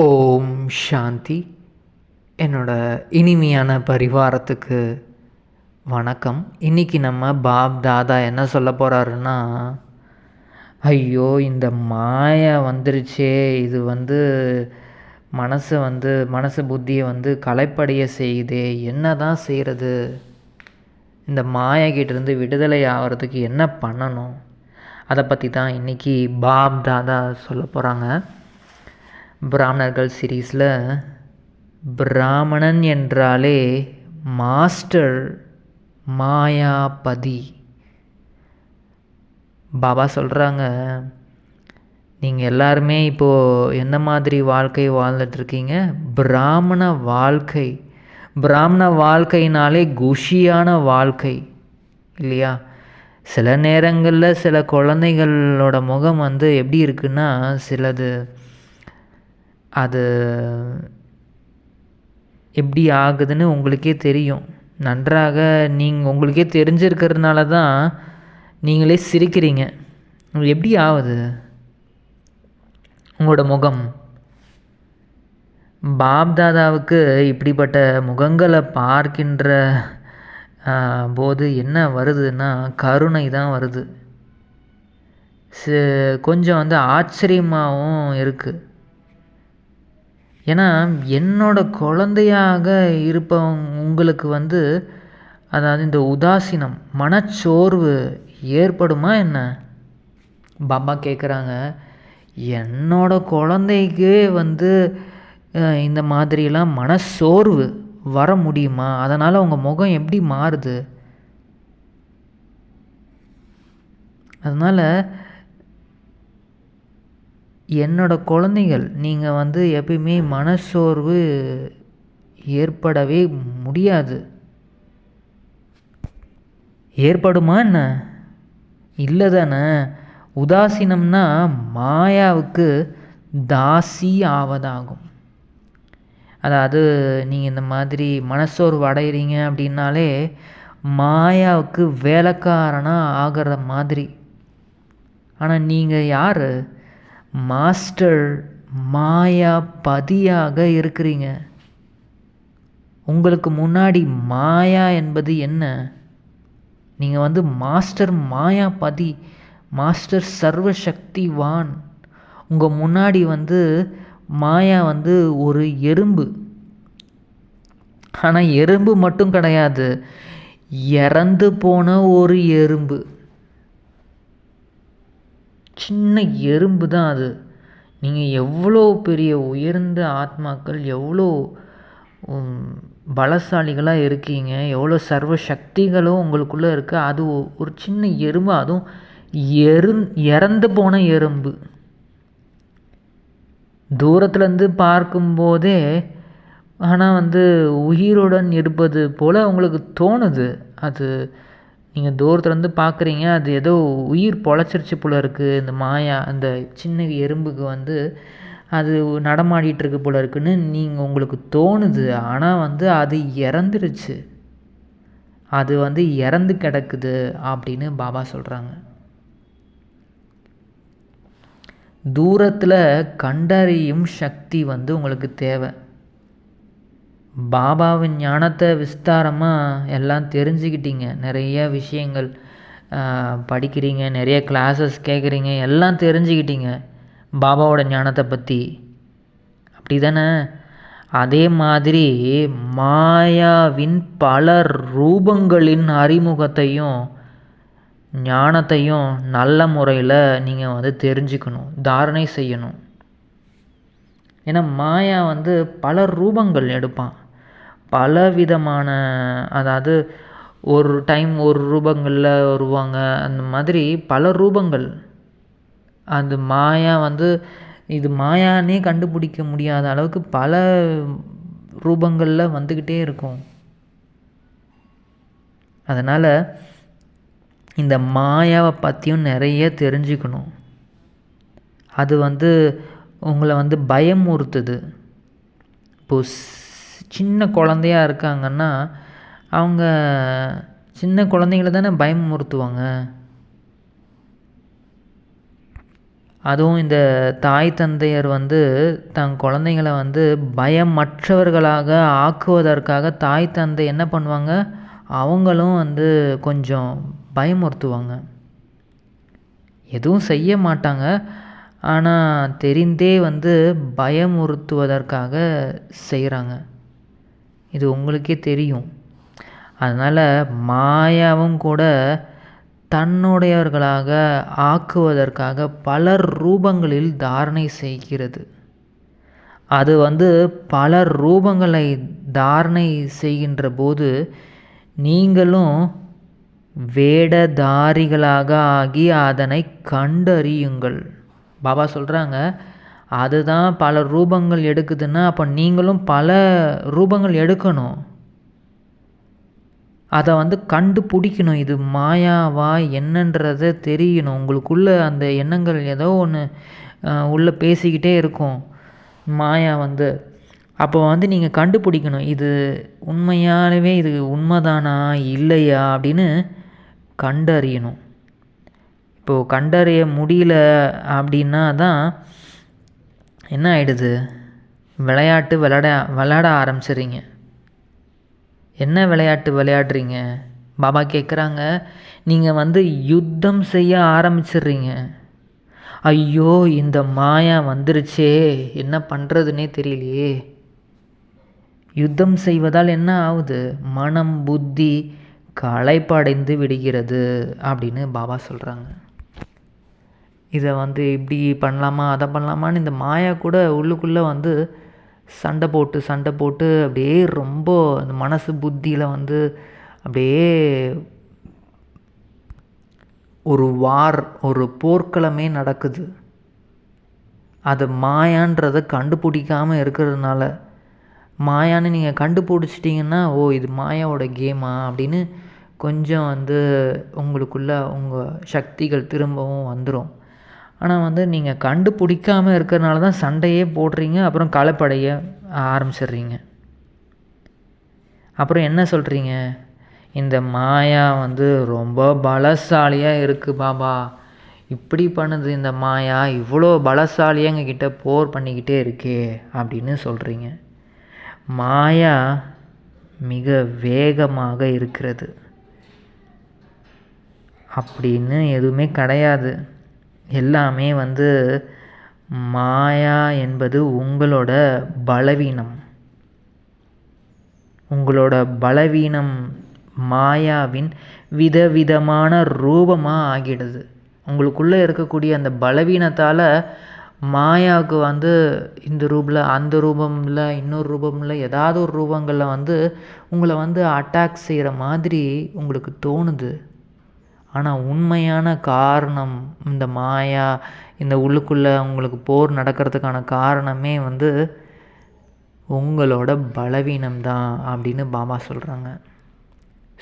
ஓம் சாந்தி. என்னோட இனிமையான பரிவாரத்துக்கு வணக்கம். இன்றைக்கி நம்ம பாப் தாதா என்ன சொல்ல போகிறாருன்னா, ஐயோ இந்த மாயை வந்துருச்சே, இது மனசு புத்தியை களைப்படைய செய்யுதே, என்ன தான் செய்கிறது, இந்த மாயைக்கிட்டேருந்து விடுதலை ஆகிறதுக்கு என்ன பண்ணணும், அதை பற்றி தான் இன்றைக்கி பாப் தாதா சொல்ல போகிறாங்க. பிராமணர்கள் சீரீஸில் பிராமணன் என்றாலே மாஸ்டர் மாயாபதி. பாபா சொல்கிறாங்க, நீங்கள் எல்லாருமே இப்போது என்ன மாதிரி வாழ்க்கை வாழ்ந்துட்டுருக்கீங்க? பிராமண வாழ்க்கை. பிராமண வாழ்க்கையினாலே குஷியான வாழ்க்கை இல்லையா? சில நேரங்களில் சில குழந்தைகளோட முகம் எப்படி இருக்குன்னா, சிலது அது எப்படி ஆகுதுன்னு உங்களுக்கே தெரியும். நன்றாக உங்களுக்கே தெரிஞ்சிருக்கிறதுனால தான் நீங்களே சிரிக்கிறீங்க. எப்படி ஆகுது உங்களோட முகம்? பாப்தாதாவுக்கு இப்படிப்பட்ட முகங்களை பார்க்கின்ற போது என்ன வருதுன்னா, கருணை தான் வருது. கொஞ்சம் ஆச்சரியமாகவும் இருக்குது. ஏன்னா என்னோட குழந்தையாக இருப்பவங்க உங்களுக்கு அதாவது இந்த உதாசீனம், மனச்சோர்வு ஏற்படுமா என்ன? பாபா கேட்குறாங்க, என்னோட குழந்தைக்கு இந்த மாதிரிலாம் மனச்சோர்வு வர முடியுமா? அதனால் உங்கள் முகம் எப்படி மாறுது? அதனால் என்னோடய குழந்தைகள், நீங்கள் எப்பயுமே மனச்சோர்வு ஏற்படவே முடியாது. ஏற்படுமா என்ன? இல்லை தானே. உதாசீனம்னா மாயாவுக்கு தாசி ஆவதாகும். அதாவது நீங்கள் இந்த மாதிரி மனச்சோர்வு அடைகிறீங்க அப்படின்னாலே மாயாவுக்கு வேலைக்காரனாக ஆகிற மாதிரி. ஆனால் நீங்கள் யார்? மாஸ்டர் மாயாபதியாக இருக்கிறீங்க. உங்களுக்கு முன்னாடி மாயா என்பது என்ன? நீங்கள் மாஸ்டர் மாயாபதி, மாஸ்டர் சர்வசக்திவான். உங்கள் முன்னாடி மாயா ஒரு எறும்பு. ஆனால் எறும்பு மட்டும் கிடையாது, இறந்து போன ஒரு எறும்பு. சின்ன எறும்பு தான் அது. நீங்கள் எவ்வளோ பெரிய உயர்ந்த ஆத்மாக்கள், எவ்வளோ பலசாலிகளாக இருக்கீங்க, எவ்வளோ சர்வ சக்திகளும் உங்களுக்குள்ளே இருக்குது. அது ஒரு சின்ன எறும்பு, அதுவும் இறந்து போன எறும்பு. தூரத்துலேருந்து பார்க்கும்போதே ஆனால் உயிருடன் இருப்பது போல் உங்களுக்கு தோணுது. அது நீங்கள் தூரத்துலேருந்து பார்க்குறீங்க, அது ஏதோ உயிர் பொழைச்சிருச்சு போல் இருக்குது. இந்த மாயா அந்த சின்ன எறும்புக்கு அது நடமாடிட்டுருக்கு போல் இருக்குன்னு உங்களுக்கு தோணுது. ஆனால் அது இறந்துருச்சு, அது இறந்து கிடக்குது அப்படின்னு பாபா சொல்கிறாங்க. தூரத்தில் கண்டறியும் சக்தி உங்களுக்கு தேவை. பாபாவின் ஞானத்தை விஸ்தாரமாக எல்லாம் தெரிஞ்சுக்கிட்டீங்க. நிறைய விஷயங்கள் படிக்கிறீங்க, நிறைய கிளாஸஸ் கேட்குறீங்க, எல்லாம் தெரிஞ்சுக்கிட்டீங்க பாபாவோட ஞானத்தை பற்றி. அப்படி தானே? அதே மாதிரி மாயாவின் பல ரூபங்களின் அறிமுகத்தையும் ஞானத்தையும் நல்ல முறையில் நீங்கள் தெரிஞ்சுக்கணும், தாரணை செய்யணும். ஏன்னா மாயா பல ரூபங்கள் எடுப்பான். பலவிதமான, அதாவது ஒரு டைம் ஒரு ரூபங்களில் வருவாங்க, அந்த மாதிரி பல ரூபங்கள். அந்த மாயா இது மாயானே கண்டுபிடிக்க முடியாத அளவுக்கு பல ரூபங்களில் வந்துக்கிட்டே இருக்கும். அதனால் இந்த மாயாவை பற்றியும் நிறைய தெரிஞ்சுக்கணும். அது உங்களை பயமுறுத்துது. இப்போது சின்ன குழந்தையா இருக்காங்கன்னா அவங்க சின்ன குழந்தைங்கள தானே பயமுறுத்துவாங்க. அதுவும் இந்த தாய் தந்தையர் வந்து தன் குழந்தைங்கள வந்து பயமற்றவர்களாக ஆக்குவதற்காக தாய் தந்தை என்ன பண்ணுவாங்க, அவங்களும் வந்து கொஞ்சம் பயமுறுத்துவாங்க. எதுவும் செய்ய மாட்டாங்க, ஆனால் தெரிந்தே வந்து பயமுறுத்துவதற்காக செய்கிறாங்க. இது உங்களுக்கே தெரியும். அதனால் மாயாவும் கூட தன்னுடையவர்களாக ஆக்குவதற்காக பல ரூபங்களில் தாரணை செய்கிறது. அது வந்து பல ரூபங்களை தாரணை செய்கின்ற போது நீங்களும் வேடதாரிகளாக ஆகி அதனை கண்டறியுங்கள். பாபா சொல்கிறாங்க, அதுதான் பல ரூபங்கள் எடுக்குதுன்னா அப்போ நீங்களும் பல ரூபங்கள் எடுக்கணும். அதை வந்து கண்டுபிடிக்கணும். இது மாயாவா என்னன்றதை தெரியணும். உங்களுக்குள்ளே அந்த எண்ணங்கள் ஏதோ ஒன்று உள்ளே பேசிக்கிட்டே இருக்கும், மாயா வந்து. அப்போ வந்து நீங்கள் கண்டுபிடிக்கணும், இது உண்மையாகவே இது உண்மைதானா இல்லையா அப்படின்னு கண்டறியணும். இப்போது கண்டறிய முடியல அப்படின்னா தான் என்ன ஆகிடுது, விளையாட்டு விளையாட ஆரம்பிச்சிடுறீங்க. என்ன விளையாட்டு விளையாடுறீங்க? பாபா கேட்குறாங்க, நீங்கள் வந்து யுத்தம் செய்ய ஆரம்பிச்சிடுறீங்க. ஐயோ இந்த மாயா வந்துருச்சே, என்ன பண்ணுறதுனே தெரியலையே. யுத்தம் செய்வதால் என்ன ஆகுது, மனம் புத்தி களைப்படைந்து விடுகிறது அப்படின்னு பாபா சொல்கிறாங்க. இதை வந்து இப்படி பண்ணலாமா அதை பண்ணலாமான்னு இந்த மாயா கூட உள்ளுக்குள்ளே வந்து சண்டை போட்டு அப்படியே ரொம்ப அந்த மனசு புத்தியில் வந்து அப்படியே ஒரு போர்க்களமே நடக்குது. அது மாயான்றதை கண்டுபிடிக்காமல் இருக்கிறதுனால, மாயான்னு நீங்கள் கண்டுபிடிச்சிட்டிங்கன்னா ஓ இது மாயாவோட கேமா அப்படின்னு கொஞ்சம் வந்து உங்களுக்குள்ளே உங்கள் சக்திகள் திரும்பவும் வந்துடும். ஆனால் வந்து நீங்கள் கண்டுபிடிக்காமல் இருக்கிறனால தான் சண்டையே போடுறீங்க, அப்புறம் களைப்படைய ஆரம்பிச்சிடுறீங்க. அப்புறம் என்ன சொல்கிறீங்க, இந்த மாயா வந்து ரொம்ப பலசாலியாக இருக்குது பாபா, இப்படி பண்ணுது இந்த மாயா, இவ்வளோ பலசாலியாக எங்ககிட்ட போர் பண்ணிக்கிட்டே இருக்கே அப்படின்னு சொல்கிறீங்க. மாயா மிக வேகமாக இருக்கிறது அப்படின்னு எதுவுமே கிடையாது. எல்லாமே வந்து மாயா என்பது உங்களோட பலவீனம். உங்களோட பலவீனம் மாயாவின் விதவிதமான ரூபமாக ஆகிடுது. உங்களுக்குள்ளே இருக்கக்கூடிய அந்த பலவீனத்தால் மாயாவுக்கு வந்து இந்த ரூபில் அந்த ரூபமில் இன்னொரு ரூபமில் ஏதாவது ஒரு ரூபங்களில் வந்து உங்களை வந்து அட்டாக் செய்கிற மாதிரி உங்களுக்கு தோணுது. ஆனால் உண்மையான காரணம் இந்த மாயா, இந்த உள்ளுக்குள்ளே உங்களுக்கு போர் நடக்கிறதுக்கான காரணமே வந்து உங்களோட பலவீனம்தான் அப்படின்னு பாபா சொல்கிறாங்க.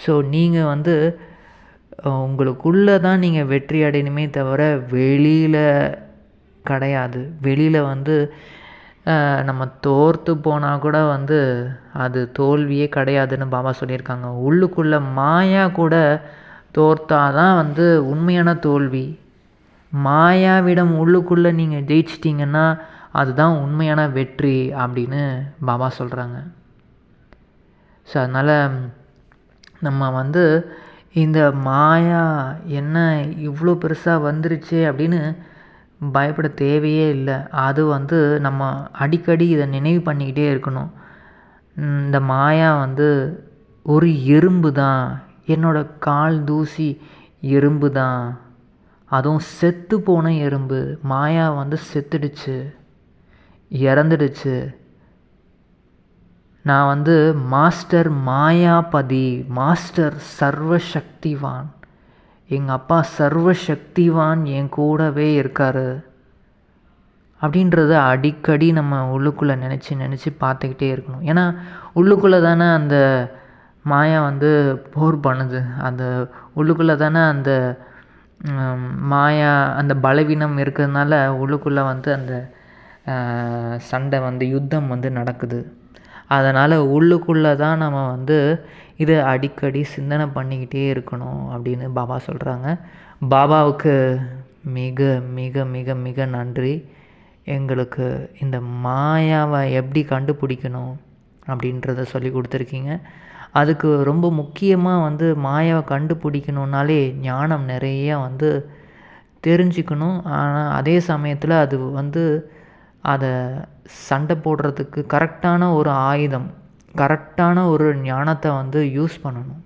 ஸோ நீங்கள் வந்து உங்களுக்குள்ளே தான் நீங்கள் வெற்றி அடையணுமே தவிர வெளியில் கிடையாது. வெளியில் வந்து நம்ம தோற்று போனால் கூட வந்து அது தோல்வியே கிடையாதுன்னு பாபா சொல்லியிருக்காங்க. உள்ளுக்குள்ளே மாயா கூட தோற்றாதான் வந்து உண்மையான தோல்வி. மாயாவிடம் உள்ளுக்குள்ளே நீங்கள் ஜெயிச்சிட்டிங்கன்னா அதுதான் உண்மையான வெற்றி அப்படின்னு பாபா சொல்கிறாங்க. ஸோ அதனால் நம்ம வந்து இந்த மாயா என்ன இவ்வளோ பெருசாக வந்துருச்சு அப்படின்னு பயப்பட தேவையே இல்லை. அது வந்து நம்ம அடிக்கடி இதை நினைவு பண்ணிக்கிட்டே இருக்கணும். இந்த மாயா வந்து ஒரு எறும்பு தான், என்னோடய கால் தூசி எறும்பு தான், அதுவும் செத்து போன எறும்பு. மாயா வந்து செத்துடுச்சு, இறந்துடுச்சு. நான் வந்து மாஸ்டர் மாயாபதி, மாஸ்டர் சர்வசக்திவான், எங்கள் அப்பா சர்வசக்திவான் என் கூடவே இருக்கார் அப்படின்றத அடிக்கடி நம்ம உள்ளுக்குள்ளே நினச்சி பார்த்துக்கிட்டே இருக்கணும். ஏன்னா உள்ளுக்குள்ளே தானே அந்த மாயா வந்து போர் பண்ணுது. அந்த உள்ளுக்குள்ளே தானே அந்த மாயா அந்த பலவீனம் இருக்கிறதுனால உள்ளுக்குள்ளே வந்து அந்த சண்டை வந்து யுத்தம் வந்து நடக்குது. அதனால் உள்ளுக்குள்ளே தான் நம்ம வந்து இதை அடிக்கடி சிந்தனை பண்ணிக்கிட்டே இருக்கணும் அப்படின்னு பாபா சொல்கிறாங்க. பாபாவுக்கு மிக மிக மிக மிக நன்றி. எங்களுக்கு இந்த மாயாவை எப்படி கண்டுபிடிக்கணும் அப்படின்றத சொல்லி கொடுத்துருக்கீங்க. அதுக்கு ரொம்ப முக்கியமாக வந்து மாயாவை கண்டுபிடிக்கணுன்னாலே ஞானம் நிறைய வந்து தெரிஞ்சுக்கணும். ஆனால் அதே சமயத்தில் அது வந்து அதை சண்டை போடுறதுக்கு கரெக்டான ஒரு ஆயுதம், கரெக்டான ஒரு ஞானத்தை வந்து யூஸ் பண்ணணும்.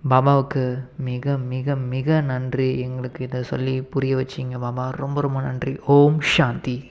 பாபாவுக்கு மிக மிக மிக நன்றி. எங்களுக்கு இதை சொல்லி புரிய வச்சிங்க பாபா. ரொம்ப ரொம்ப நன்றி. ஓம் சாந்தி.